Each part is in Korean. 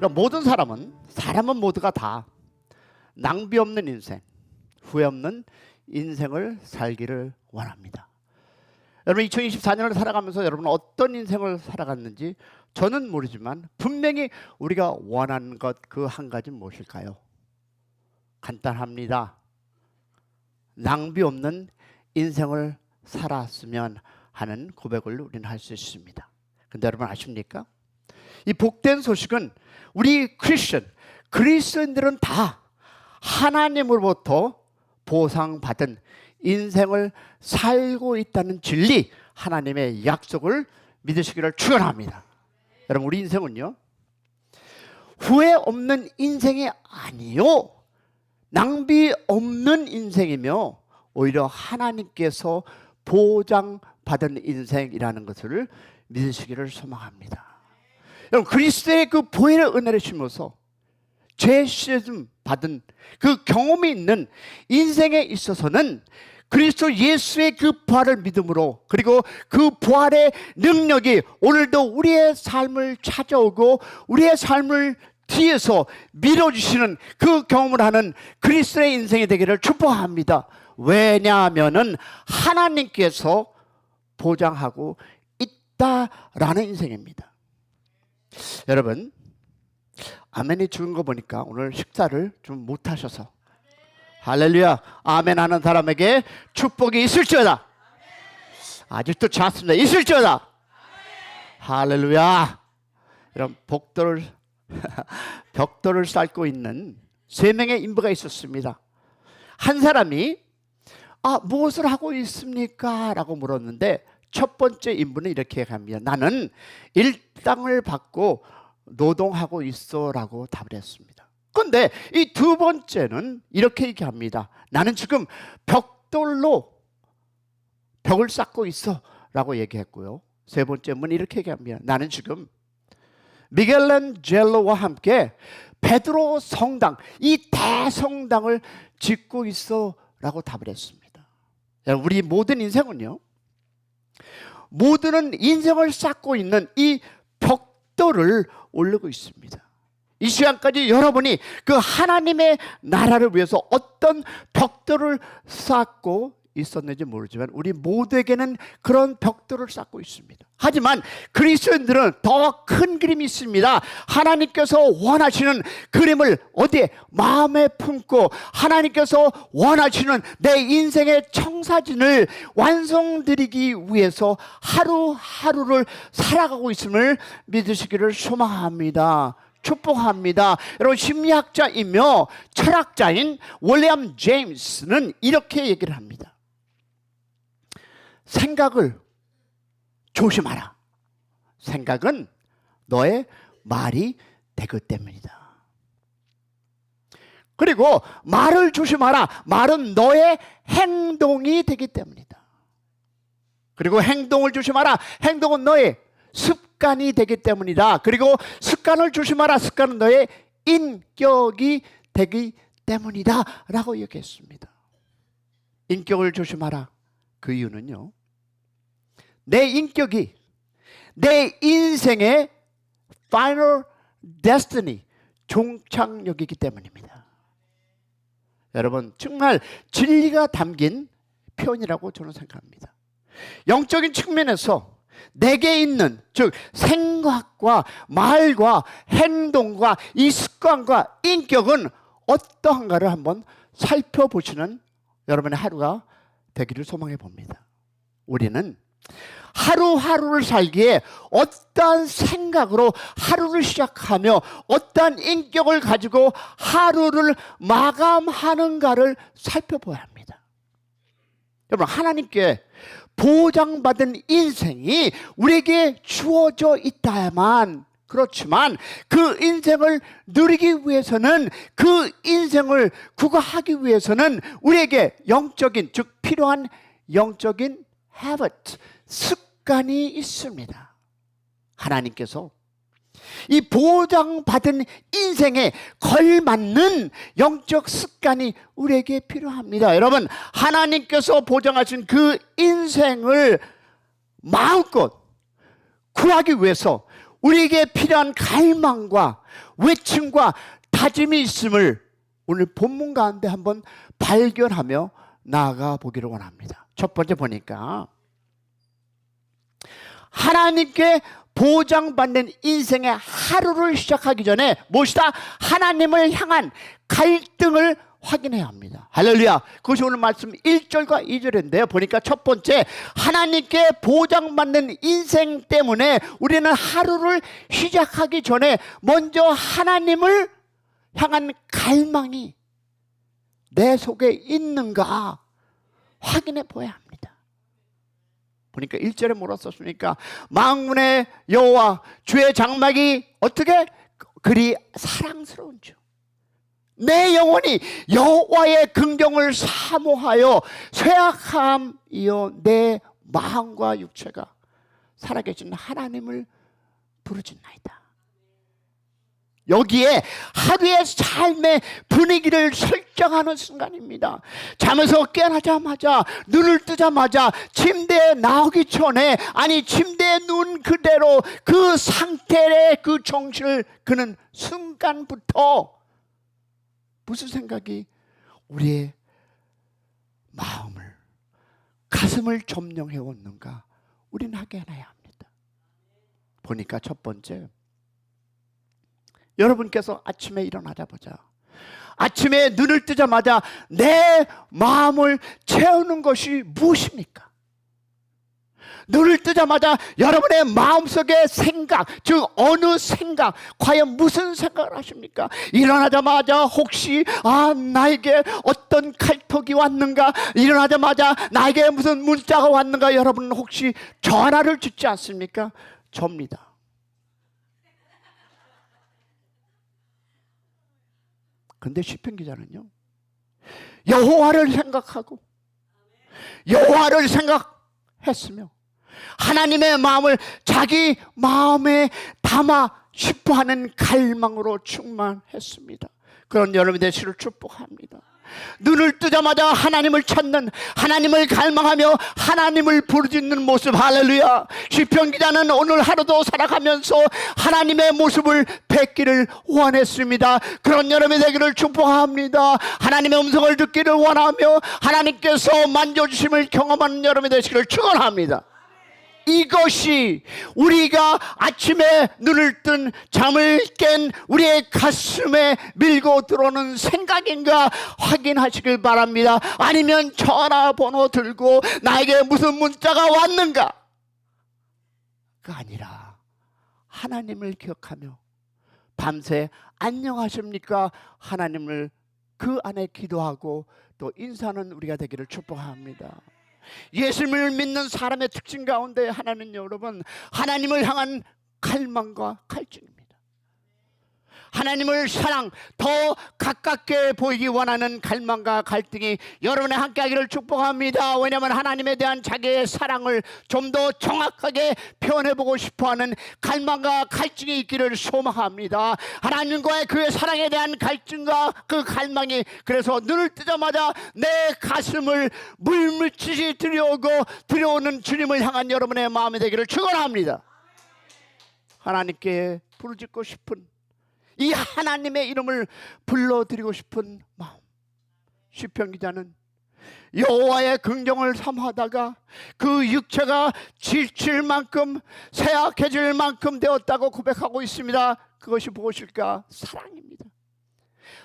모든 사람은 모두가 다 낭비 없는 인생, 후회 없는 인생을 살기를 원합니다. 여러분 2024년을 살아가면서 여러분은 어떤 인생을 살아갔는지 저는 모르지만 분명히 우리가 원하는 것 그 한 가지 무엇일까요? 간단합니다. 낭비 없는 인생을 살았으면 하는 고백을 우리는 할 수 있습니다. 근데 여러분 아십니까? 이 복된 소식은 우리 그리스도인들은 다 하나님으로부터 보상받은 인생을 살고 있다는 진리, 하나님의 약속을 믿으시기를 축원합니다. 여러분 우리 인생은요 후회 없는 인생이 아니요 낭비 없는 인생이며 오히려 하나님께서 보장받은 인생이라는 것을 믿으시기를 소망합니다. 여러분 그리스도의 그 보혈의 은혜를 심어서 죄 씻음 받은 그 경험이 있는 인생에 있어서는 그리스도 예수의 그 부활을 믿음으로 그리고 그 부활의 능력이 오늘도 우리의 삶을 찾아오고 우리의 삶을 뒤에서 밀어주시는 그 경험을 하는 그리스도의 인생이 되기를 축복합니다. 왜냐하면은 하나님께서 보장하고 있다라는 인생입니다. 여러분 아멘이 죽은 거 보니까 오늘 식사를 좀 못하셔서 할렐루야 아멘 하는 사람에게 축복이 있을지어다. 아직도 찾습니다. 있을지어다. 할렐루야. 이런 벽돌을 쌓고 있는 3명의 인부가 있었습니다. 한 사람이 무엇을 하고 있습니까? 라고 물었는데 첫 번째 인부는 이렇게 합니다. 나는 일당을 받고 노동하고 있어 라고 답을 했습니다. 그런데 이 두 번째는 이렇게 얘기합니다. 나는 지금 벽돌로 벽을 쌓고 있어 라고 얘기했고요. 세 번째 분은 이렇게 얘기합니다. 나는 지금 미켈란젤로와 함께 베드로 성당, 이 대성당을 짓고 있어 라고 답을 했습니다. 우리 모든 인생은요 모두는 인생을 쌓고 있는 이 벽돌을 오르고 있습니다. 이 시간까지 여러분이 그 하나님의 나라를 위해서 어떤 벽돌을 쌓고 있었는지 모르지만 우리 모두에게는 그런 벽돌을 쌓고 있습니다. 하지만 그리스도인들은 더 큰 그림이 있습니다. 하나님께서 원하시는 그림을 어디에 마음에 품고 하나님께서 원하시는 내 인생의 청사진을 완성드리기 위해서 하루하루를 살아가고 있음을 믿으시기를 소망합니다. 축복합니다. 여러분 심리학자이며 철학자인 윌리엄 제임스는 이렇게 얘기를 합니다. 생각을 조심하라. 생각은 너의 말이 되기 때문이다. 그리고 말을 조심하라. 말은 너의 행동이 되기 때문이다. 그리고 행동을 조심하라. 행동은 너의 습관이 되기 때문이다. 그리고 습관을 조심하라. 습관은 너의 인격이 되기 때문이다 라고 얘기했습니다. 인격을 조심하라. 그 이유는요 내 인격이 내 인생의 final destiny 종착역이기 때문입니다. 여러분 정말 진리가 담긴 표현이라고 저는 생각합니다. 영적인 측면에서 내게 있는 즉 생각과 말과 행동과 이 습관과 인격은 어떠한가를 한번 살펴보시는 여러분의 하루가 되기를 소망해 봅니다. 우리는 하루하루를 살기에 어떠한 생각으로 하루를 시작하며 어떠한 인격을 가지고 하루를 마감하는가를 살펴봐야 합니다. 여러분 하나님께 보장받은 인생이 우리에게 주어져 있다야만 그렇지만 그 인생을 누리기 위해서는 그 인생을 구가하기 위해서는 우리에게 영적인 즉 필요한 영적인 habit 습관이 있습니다. 하나님께서 이 보장받은 인생에 걸맞는 영적 습관이 우리에게 필요합니다. 여러분 하나님께서 보장하신 그 인생을 마음껏 구하기 위해서 우리에게 필요한 갈망과 외침과 다짐이 있음을 오늘 본문 가운데 한번 발견하며 나아가 보기를 원합니다. 첫 번째 보니까 하나님께 보장받는 인생의 하루를 시작하기 전에 무엇이다? 하나님을 향한 갈등을 확인해야 합니다. 할렐루야. 그것이 오늘 말씀 1절과 2절인데요. 보니까 첫 번째, 하나님께 보장받는 인생 때문에 우리는 하루를 시작하기 전에 먼저 하나님을 향한 갈망이 내 속에 있는가 확인해 보아야 합니다. 보니까 1절에 뭐라 썼습니까? 만군의 여호와 주의 장막이 어떻게? 그리 사랑스러운 주. 내 영혼이 여호와의 긍정을 사모하여 쇠약함이요 내 마음과 육체가 살아계신 하나님을 부르짖나이다. 여기에 하루의 삶의 분위기를 설정하는 순간입니다. 잠에서 깨어나자마자, 눈을 뜨자마자 침대에 나오기 전에, 아니 침대에 누운 그대로 그 상태의 그 정신을 그는 순간부터 무슨 생각이 우리의 마음을, 가슴을 점령해 왔는가 우리는 확인해야 합니다. 보니까 첫 번째, 여러분께서 아침에 일어나자마자, 아침에 눈을 뜨자마자 내 마음을 채우는 것이 무엇입니까? 눈을 뜨자마자 여러분의 마음속의 생각, 즉 어느 생각, 과연 무슨 생각을 하십니까? 일어나자마자 혹시 나에게 어떤 칼톡이 왔는가? 일어나자마자 나에게 무슨 문자가 왔는가? 여러분은 혹시 전화를 주지 않습니까? 접니다. 근데 시편 기자는요, 여호와를 생각하고 여호와를 생각했으며 하나님의 마음을 자기 마음에 담아 싶어하는 갈망으로 충만했습니다. 그런 여러분이 되시기를 축복합니다. 눈을 뜨자마자 하나님을 찾는, 하나님을 갈망하며 하나님을 부르짖는 모습. 할렐루야. 시편 기자는 오늘 하루도 살아가면서 하나님의 모습을 뵙기를 원했습니다. 그런 여러분이 되기를 축복합니다. 하나님의 음성을 듣기를 원하며 하나님께서 만져주심을 경험하는 여러분이 되시기를 축원합니다. 이것이 우리가 아침에 눈을 뜬, 잠을 깬 우리의 가슴에 밀고 들어오는 생각인가 확인하시길 바랍니다. 아니면 전화번호 들고 나에게 무슨 문자가 왔는가 가 아니라 하나님을 기억하며 밤새 안녕하십니까 하나님을 그 안에 기도하고 또 인사하는 우리가 되기를 축복합니다. 예수님을 믿는 사람의 특징 가운데 하나는 여러분, 하나님을 향한 갈망과 갈증입니다. 하나님을 사랑, 더 가깝게 보이기 원하는 갈망과 갈등이 여러분의 함께 하기를 축복합니다. 왜냐하면 하나님에 대한 자기의 사랑을 좀 더 정확하게 표현해보고 싶어하는 갈망과 갈증이 있기를 소망합니다. 하나님과의 그의 사랑에 대한 갈증과 그 갈망이, 그래서 눈을 뜨자마자 내 가슴을 물밀듯이 들여오는 주님을 향한 여러분의 마음이 되기를 축원합니다. 하나님께 부르짖고 싶은, 이 하나님의 이름을 불러드리고 싶은 마음. 시편 기자는 여호와의 긍정을 삼하다가 그 육체가 지칠 만큼, 쇠약해질 만큼 되었다고 고백하고 있습니다. 그것이 무엇일까? 사랑입니다.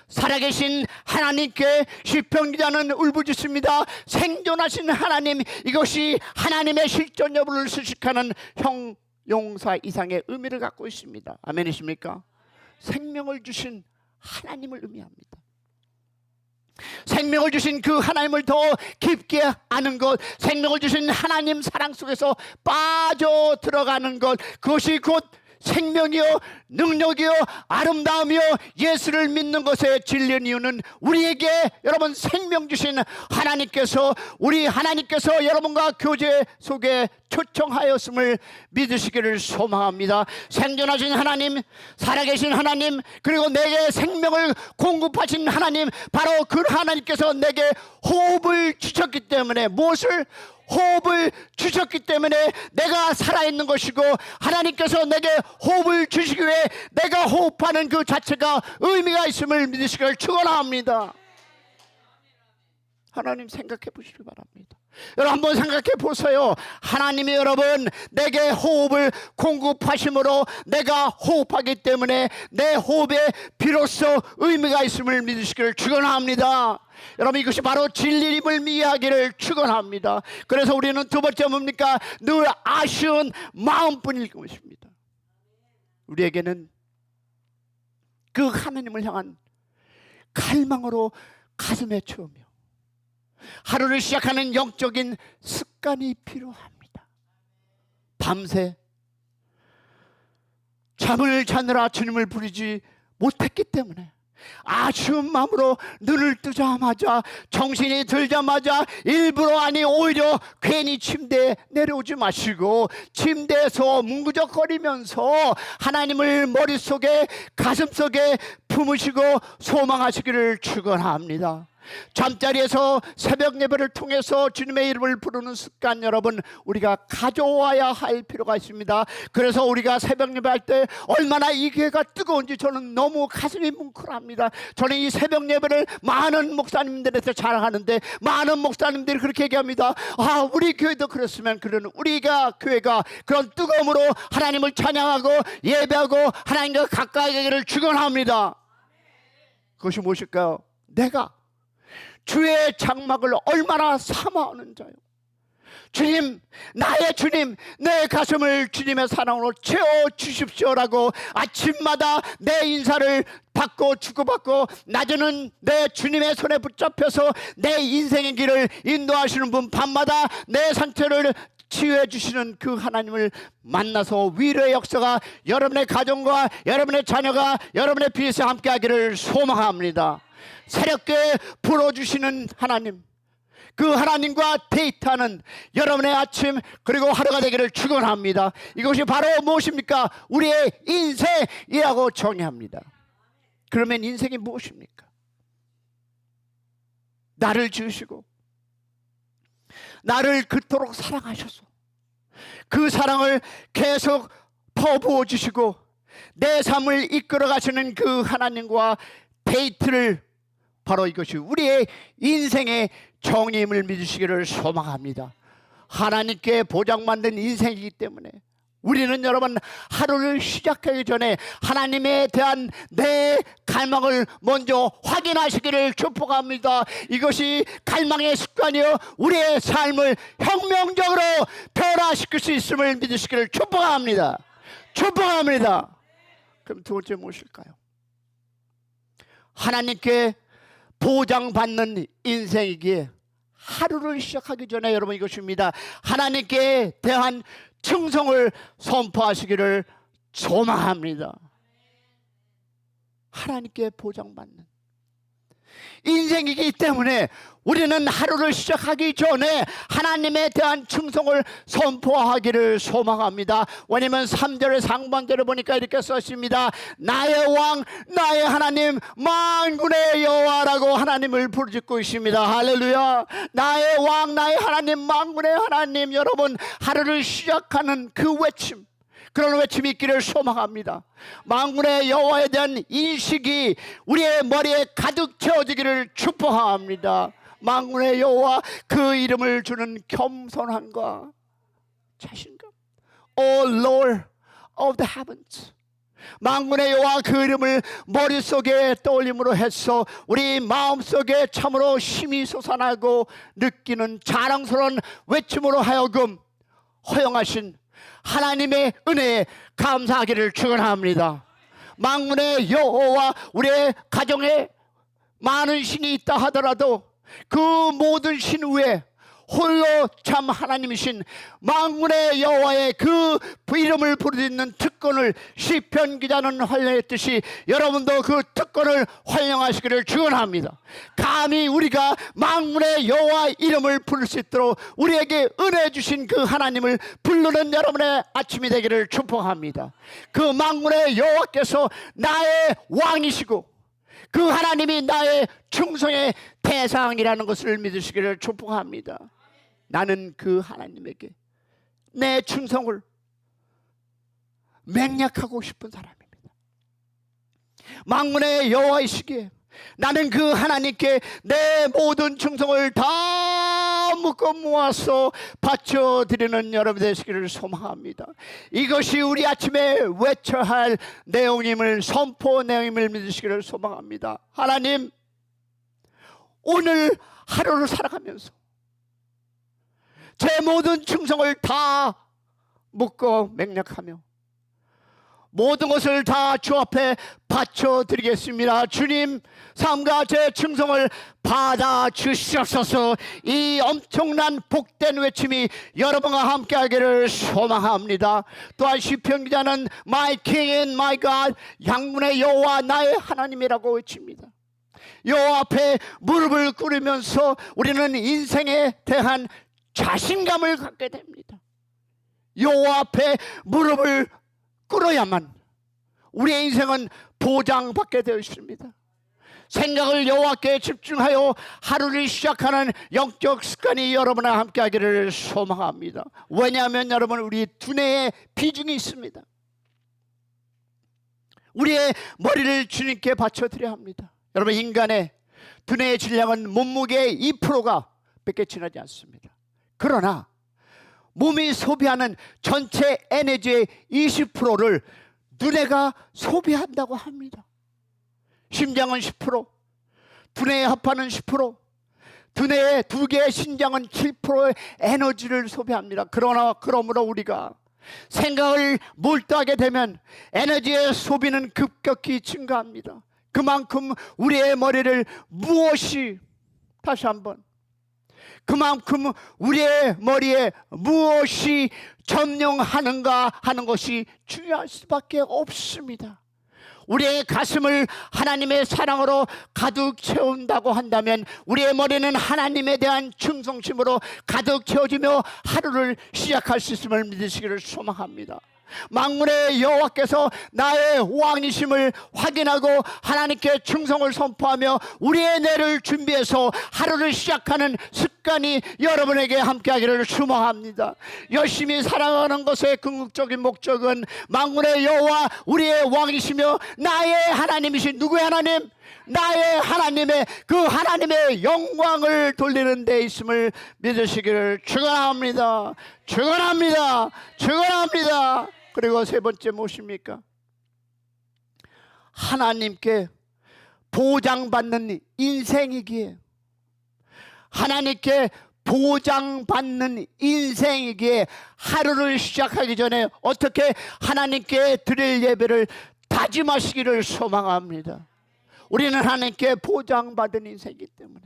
살아계신 하나님께 시편 기자는 울부짖습니다. 생존하신 하나님, 이것이 하나님의 실존 여부를 수식하는 형용사 이상의 의미를 갖고 있습니다. 아멘이십니까? 생명을 주신 하나님을 의미합니다. 생명을 주신 그 하나님을 더 깊게 아는 것, 생명을 주신 하나님 사랑 속에서 빠져 들어가는 것, 그것이 곧 생명이요 능력이요 아름다움이요 예수를 믿는 것에 질린 이유는 우리에게 여러분 생명 주신 하나님께서, 우리 하나님께서 여러분과 교제 속에 초청하였음을 믿으시기를 소망합니다. 생존하신 하나님, 살아계신 하나님, 그리고 내게 생명을 공급하신 하나님, 바로 그 하나님께서 내게 호흡을 주셨기 때문에 무엇을? 호흡을 주셨기 때문에 내가 살아있는 것이고, 하나님께서 내게 호흡을 주시기 위해 내가 호흡하는 그 자체가 의미가 있음을 믿으시기를 축원합니다. 하나님 생각해 보시기 바랍니다. 여러분 한번 생각해 보세요. 하나님이 여러분 내게 호흡을 공급하심으로 내가 호흡하기 때문에 내 호흡에 비로소 의미가 있음을 믿으시기를 축원합니다. 여러분 이것이 바로 진리임을 이해하기를 축원합니다. 그래서 우리는 두 번째 뭡니까? 늘 아쉬운 마음뿐일 것입니다. 우리에게는 그 하나님을 향한 갈망으로 가슴에 채우며 하루를 시작하는 영적인 습관이 필요합니다. 밤새 잠을 자느라 주님을 부르지 못했기 때문에 아쉬운 마음으로 눈을 뜨자마자, 정신이 들자마자 일부러 아니 오히려 괜히 침대에 내려오지 마시고 침대에서 뭉구적거리면서 하나님을 머릿속에 가슴속에 품으시고 소망하시기를 축원합니다. 잠자리에서 새벽 예배를 통해서 주님의 이름을 부르는 습관, 여러분 우리가 가져와야 할 필요가 있습니다. 그래서 우리가 새벽 예배할 때 얼마나 이 교회가 뜨거운지 저는 너무 가슴이 뭉클합니다. 저는 이 새벽 예배를 많은 목사님들한테 자랑하는데 많은 목사님들이 그렇게 얘기합니다. 아, 우리 교회도 그랬으면, 그런 우리가 교회가 그런 뜨거움으로 하나님을 찬양하고 예배하고 하나님과 가까이 가기를 축원합니다. 그것이 무엇일까요? 내가 주의 장막을 얼마나 사모하는 자요. 주님, 나의 주님, 내 가슴을 주님의 사랑으로 채워주십시오라고 아침마다 내 인사를 받고 주고받고 낮에는 내 주님의 손에 붙잡혀서 내 인생의 길을 인도하시는 분, 밤마다 내 상처를 치유해 주시는 그 하나님을 만나서 위로의 역사가 여러분의 가정과 여러분의 자녀가 여러분의 빛에 함께하기를 소망합니다. 새롭게 불어주시는 하나님, 그 하나님과 데이트하는 여러분의 아침 그리고 하루가 되기를 축원합니다. 이것이 바로 무엇입니까? 우리의 인생이라고 정의합니다. 그러면 인생이 무엇입니까? 나를 지으시고 나를 그토록 사랑하셔서 그 사랑을 계속 퍼부어 주시고 내 삶을 이끌어 가시는 그 하나님과 데이트를, 바로 이것이 우리의 인생의 정의임을 믿으시기를 소망합니다. 하나님께 보장받는 인생이기 때문에 우리는 여러분 하루를 시작하기 전에 하나님에 대한 내 갈망을 먼저 확인하시기를 축복합니다. 이것이 갈망의 습관이요 우리의 삶을 혁명적으로 변화시킬 수 있음을 믿으시기를 축복합니다. 축복합니다. 그럼 두 번째 무엇일까요? 하나님께 보장받는 인생이기에 하루를 시작하기 전에 여러분 이것입니다. 하나님께 대한 충성을 선포하시기를 소망합니다. 하나님께 보장받는 인생이기 때문에 우리는 하루를 시작하기 전에 하나님에 대한 충성을 선포하기를 소망합니다. 왜냐하면 3절의 상반절을 보니까 이렇게 썼습니다. 나의 왕 나의 하나님 만군의 여호와라고 하나님을 부르짖고 있습니다. 할렐루야. 나의 왕 나의 하나님 만군의 하나님. 여러분 하루를 시작하는 그 외침, 그런 외침이 있기를 소망합니다. 만군의 여호와에 대한 인식이 우리의 머리에 가득 채워지기를 축복합니다. 만군의 여호와, 그 이름을 주는 겸손함과 자신감. O Lord of the heavens, 만군의 여호와 그 이름을 머릿속에 떠올림으로 해서 우리 마음속에 참으로 힘이 솟아나고 느끼는 자랑스러운 외침으로 하여금 허용하신 하나님의 은혜에 감사하기를 축원합니다. 만군의 여호와, 우리의 가정에 많은 신이 있다 하더라도 그 모든 신 위에 홀로 참 하나님이신 만군의 여호와의 그 이름을 부르짖는 특권을 시편 기자는 활용했듯이 여러분도 그 특권을 활용하시기를 축원합니다. 감히 우리가 만군의 여호와 이름을 부를 수 있도록 우리에게 은혜 주신 그 하나님을 부르는 여러분의 아침이 되기를 축복합니다. 그 만군의 여호와께서 나의 왕이시고 그 하나님이 나의 충성의 대상이라는 것을 믿으시기를 축복합니다. 나는 그 하나님에게 내 충성을 맹약하고 싶은 사람입니다. 만군의 여호와이시기에 나는 그 하나님께 내 모든 충성을 다 묶어 모아서 바쳐드리는 여러분 되시기를 소망합니다. 이것이 우리 아침에 외쳐야 할 내용임을, 선포 내용임을 믿으시기를 소망합니다. 하나님, 오늘 하루를 살아가면서 제 모든 충성을 다 묶어 맹약하며 모든 것을 다 주 앞에 바쳐드리겠습니다. 주님, 삶과 제 충성을 받아 주시옵소서. 이 엄청난 복된 외침이 여러분과 함께하기를 소망합니다. 또한 시편 기자는 My King and My God, 양문의 여호와 나의 하나님이라고 외칩니다. 여호와 앞에 무릎을 꿇으면서 우리는 인생에 대한 자신감을 갖게 됩니다. 여호와 앞에 무릎을 꿇어야만 우리의 인생은 보장받게 되어 있습니다. 생각을 여호와께 집중하여 하루를 시작하는 영적 습관이 여러분과 함께하기를 소망합니다. 왜냐하면 여러분, 우리 두뇌에 비중이 있습니다. 우리의 머리를 주님께 바쳐드려야 합니다. 여러분, 인간의 두뇌의 질량은 몸무게의 2%가 밖에 지나지 않습니다. 그러나 몸이 소비하는 전체 에너지의 20%를 두뇌가 소비한다고 합니다. 심장은 10%, 두뇌에 합하는 10%, 두뇌의 두 개의 신장은 7%의 에너지를 소비합니다. 그러므로 우리가 생각을 몰두하게 되면 에너지의 소비는 급격히 증가합니다. 그만큼 우리의 머리를 그만큼 우리의 머리에 무엇이 점령하는가 하는 것이 중요할 수밖에 없습니다. 우리의 가슴을 하나님의 사랑으로 가득 채운다고 한다면 우리의 머리는 하나님에 대한 충성심으로 가득 채워지며 하루를 시작할 수 있음을 믿으시기를 소망합니다. 만군의 여호와께서 나의 왕이심을 확인하고 하나님께 충성을 선포하며 우리의 뇌를 준비해서 하루를 시작하는 습관이 여러분에게 함께하기를 소망합니다. 열심히 살아가는 것의 궁극적인 목적은 만군의 여호와 우리의 왕이시며 나의 하나님이신 누구의 하나님? 나의 하나님의 그 하나님의 영광을 돌리는 데 있음을 믿으시기를 축원합니다. 그리고 세 번째 무엇입니까? 하나님께 보장받는 인생이기에, 하나님께 보장받는 인생이기에 하루를 시작하기 전에 어떻게 하나님께 드릴 예배를 다짐하시기를 소망합니다. 우리는 하나님께 보장받은 인생이기 때문에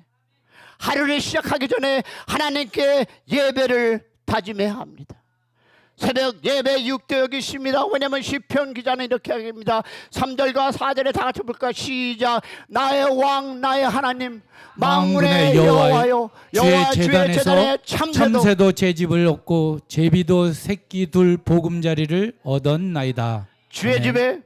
하루를 시작하기 전에 하나님께 예배를 다짐해야 합니다. 새벽 예배 6대 여기 있습니다. 왜냐하면 시편 기자는 이렇게 합니다. 3절과 4절에 다 같이 볼까요? 시작. 나의 왕 나의 하나님 만군의 여호와여, 여호와 주의 제단에 참새도 제 집을 얻고 제비도 새끼 둘 보금자리를 얻었나이다. 주의 집에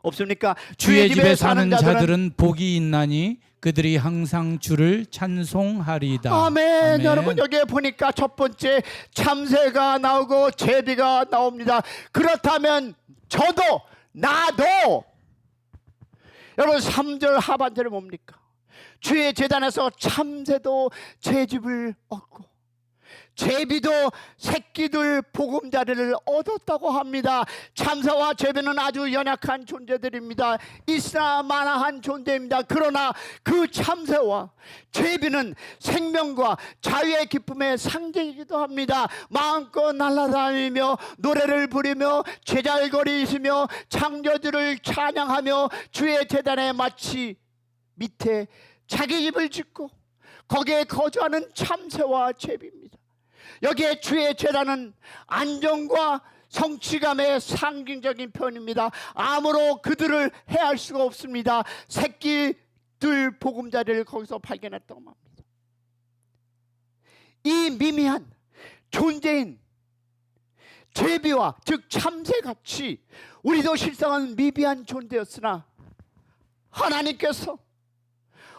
없습니까? 주의 집에 사는 자들은 복이 있나니 그들이 항상 주를 찬송하리이다. 아멘. 여러분, 여기에 보니까 첫 번째 참새가 나오고 제비가 나옵니다. 그렇다면 저도 나도 여러분 3절 하반절은 뭡니까? 주의 제단에서 참새도 제 집을 얻고 제비도 새끼들 보금자리를 얻었다고 합니다. 참새와 제비는 아주 연약한 존재들입니다. 있으나 마나한 존재입니다. 그러나 그 참새와 제비는 생명과 자유의 기쁨의 상징이기도 합니다. 마음껏 날아다니며 노래를 부르며 제잘거리시며 창조주를 찬양하며 주의 제단에 마치 밑에 자기 집을 짓고 거기에 거주하는 참새와 제비입니다. 여기에 주의 제단은 안정과 성취감의 상징적인 표현입니다. 아무로 그들을 해할 수가 없습니다. 새끼들 보금자리를 거기서 발견했다고 합니다. 이 미미한 존재인 제비와 즉 참새같이 우리도 실상은 미비한 존재였으나 하나님께서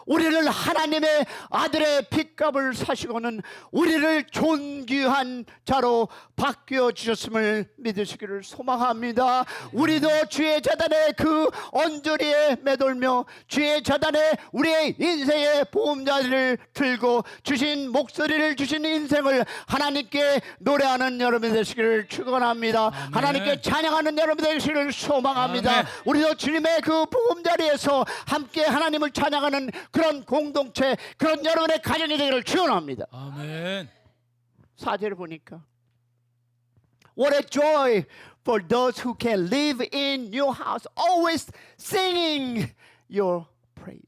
우리를 하나님의 아들의 핏값을 사시고는 우리를 존귀한 자로 바뀌어 주셨음을 믿으시기를 소망합니다. 우리도 주의 재단의 그 언저리에 매돌며 주의 재단에 우리의 인생의 보험자리를 들고 주신 목소리를 주신 인생을 하나님께 노래하는 여러분 되시기를 축원합니다. 아멘. 하나님께 찬양하는 여러분 되시기를 소망합니다. 아멘. 우리도 주님의 그 보험자리에서 함께 하나님을 찬양하는 그런 공동체, 그런 여러분의 가정이 되기를 축원합니다. 아멘. 4절을 보니까 What a joy for those who can live in your house, always singing your praise.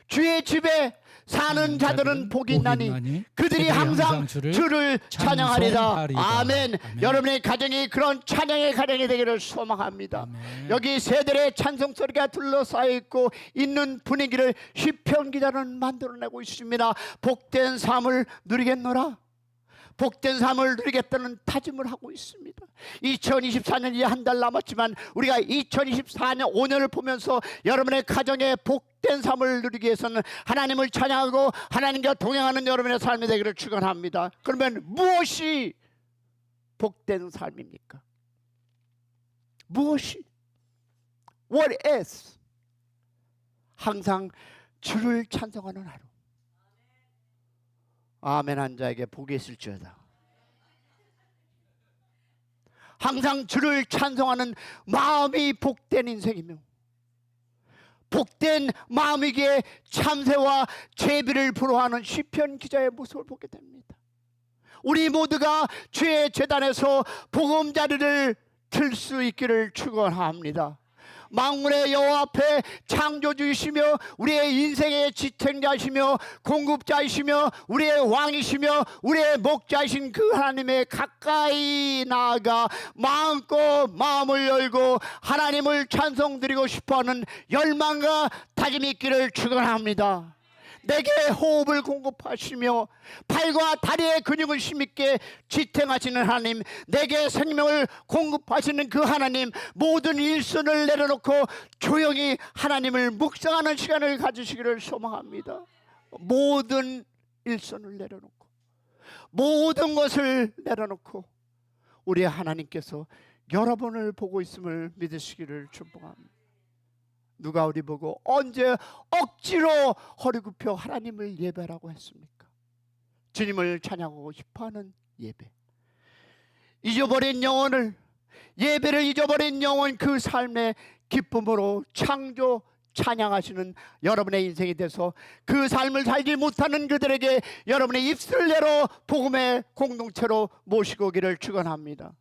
주의 집에 사는 자들은 복이 있나니 그들이 항상 주를 찬양하리라. 아멘. 여러분의 가정이 그런 찬양의 가정이 되기를 소망합니다. 아멘. 여기 새들의 찬송 소리가 둘러싸여 있고 있는 분위기를 시편 기자는 만들어내고 있습니다. 복된 삶을 누리겠노라. 복된 삶을 누리겠다는 다짐을 하고 있습니다. 2024년이 한 달 남았지만 우리가 2024년 5년을 보면서 여러분의 가정에 복된 삶을 누리기 위해서는 하나님을 찬양하고 하나님과 동행하는 여러분의 삶이 되기를 축원합니다. 그러면 무엇이 복된 삶입니까? 무엇이? What is? 항상 주를 찬송하는 하루. 아멘 한 자에게 복이 있을지어다. 항상 주를 찬송하는 마음이 복된 인생이며 복된 마음이기에 참새와 제비를 부러워하는 시편 기자의 모습을 보게 됩니다. 우리 모두가 주의 제단에서 보금자리를 들 수 있기를 축원합니다. 만군의 여호와 앞에 창조주이시며 우리의 인생의 지탱자이시며 공급자이시며 우리의 왕이시며 우리의 목자이신 그 하나님의 가까이 나아가 마음껏 마음을 열고 하나님을 찬송드리고 싶어하는 열망과 다짐이 있기를 축원합니다. 내게 호흡을 공급하시며 팔과 다리의 근육을 힘있게 지탱하시는 하나님, 내게 생명을 공급하시는 그 하나님, 모든 일선을 내려놓고 조용히 하나님을 묵상하는 시간을 가지시기를 소망합니다. 모든 일선을 내려놓고 모든 것을 내려놓고 우리 하나님께서 여러분을 보고 있음을 믿으시기를 축복합니다. 누가 우리 보고 언제 억지로 허리 굽혀 하나님을 예배라고 했습니까? 주님을 찬양하고 싶어하는 예배. 잊어버린 영혼을, 예배를 잊어버린 영혼, 그 삶의 기쁨으로 창조 찬양하시는 여러분의 인생이 돼서 그 삶을 살지 못하는 그들에게 여러분의 입술을 내어 복음의 공동체로 모시고 오기를 축원합니다.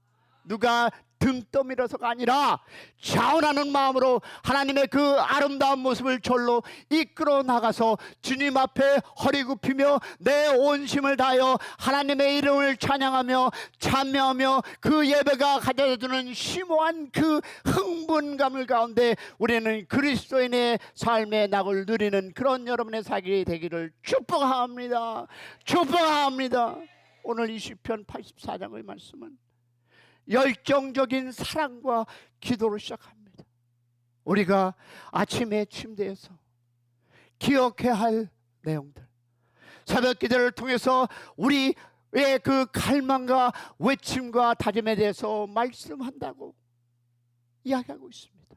누가 등 떠밀어서가 아니라 자원하는 마음으로 하나님의 그 아름다운 모습을 절로 이끌어 나가서 주님 앞에 허리 굽히며 내 온 힘을 다하여 하나님의 이름을 찬양하며 참여하며 그 예배가 가져다주는 심오한 그 흥분감을 가운데 우리는 그리스도인의 삶의 낙을 누리는 그런 여러분의 사역이 되기를 축복합니다. 축복합니다. 오늘 이 시편 84장의 말씀은 열정적인 사랑과 기도로 시작합니다. 우리가 아침에 침대에서 기억해야 할 내용들, 새벽 기도를 통해서 우리의 그 갈망과 외침과 다짐에 대해서 말씀한다고 이야기하고 있습니다.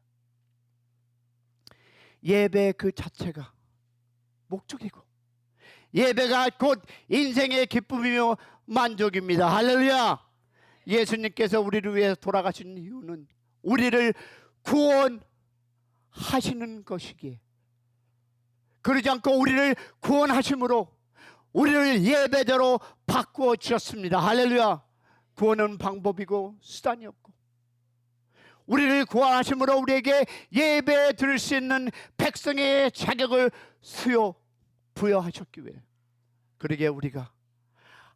예배 그 자체가 목적이고 예배가 곧 인생의 기쁨이며 만족입니다. 할렐루야. 예수님께서 우리를 위해 돌아가신 이유는 우리를 구원하시는 것이기에, 그러지 않고 우리를 구원하심으로 우리를 예배자로 바꾸어 주셨습니다. 할렐루야. 구원은 방법이고 수단이 없고 우리를 구원하심으로 우리에게 예배 드릴 수 있는 백성의 자격을 부여하셨기 위해, 그러기에 우리가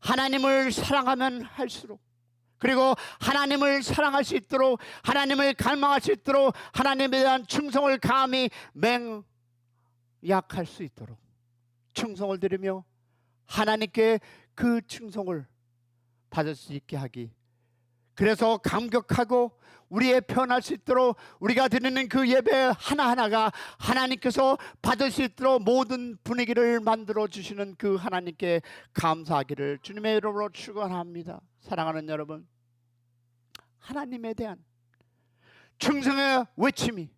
하나님을 사랑하면 할수록, 그리고 하나님을 사랑할 수 있도록, 하나님을 갈망할 수 있도록, 하나님에 대한 충성을 감히 맹약할 수 있도록 충성을 드리며 하나님께 그 충성을 받을 수 있게 하기, 그래서 감격하고 우리의 표현할 수 있도록 우리가 드리는 그 예배 하나하나가 하나님께서 받을 수 있도록 모든 분위기를 만들어 주시는 그 하나님께 감사하기를 주님의 이름으로 축원합니다. 사랑하는 여러분, 하나님에 대한 충성의 외침이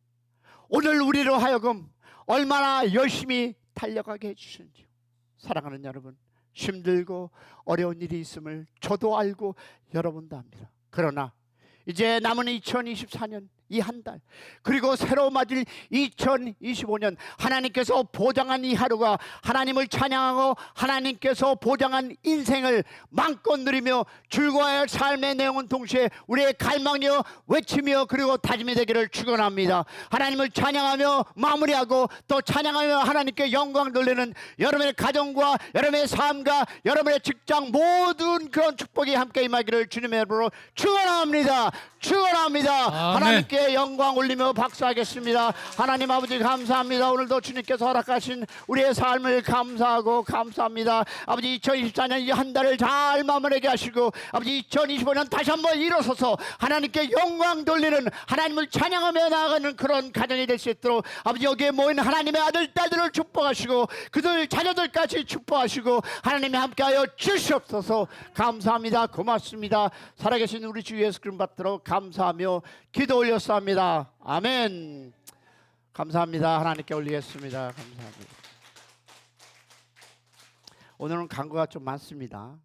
오늘 우리로 하여금 얼마나 열심히 달려가게 해주시는지요. 사랑하는 여러분, 힘들고 어려운 일이 있음을 저도 알고 여러분도 압니다. 그러나 이제 남은 2024년 이 한 달, 그리고 새로 맞을 2025년, 하나님께서 보장한 이 하루가 하나님을 찬양하고 하나님께서 보장한 인생을 마음껏 누리며 즐거워야 할 삶의 내용은 동시에 우리의 갈망이요 외침이요 그리고 다짐이 되기를 축원합니다. 하나님을 찬양하며 마무리하고 또 찬양하며 하나님께 영광 돌리는 여러분의 가정과 여러분의 삶과 여러분의 직장 모든 그런 축복이 함께 임하기를 주님의 이름으로 축원합니다. 축원합니다. 아멘. 하나님께 영광 올리며 박수하겠습니다. 하나님 아버지 감사합니다. 오늘도 주님께서 허락하신 우리의 삶을 감사하고 감사합니다. 아버지 2024년 이 한 달을 잘 마무리하게 하시고 아버지 2025년 다시 한번 일어서서 하나님께 영광 돌리는 하나님을 찬양하며 나아가는 그런 가정이 될 수 있도록 아버지 여기에 모인 하나님의 아들 딸들을 축복하시고 그들 자녀들까지 축복하시고 하나님이 함께하여 주시옵소서. 감사합니다. 고맙습니다. 살아계신 우리 주 예수 그리스도 받들어 감사하며 기도 올렸습니다. 아멘. 감사합니다. 하나님께 올리겠습니다. 감사합니다. 오늘은 광고가 좀 많습니다.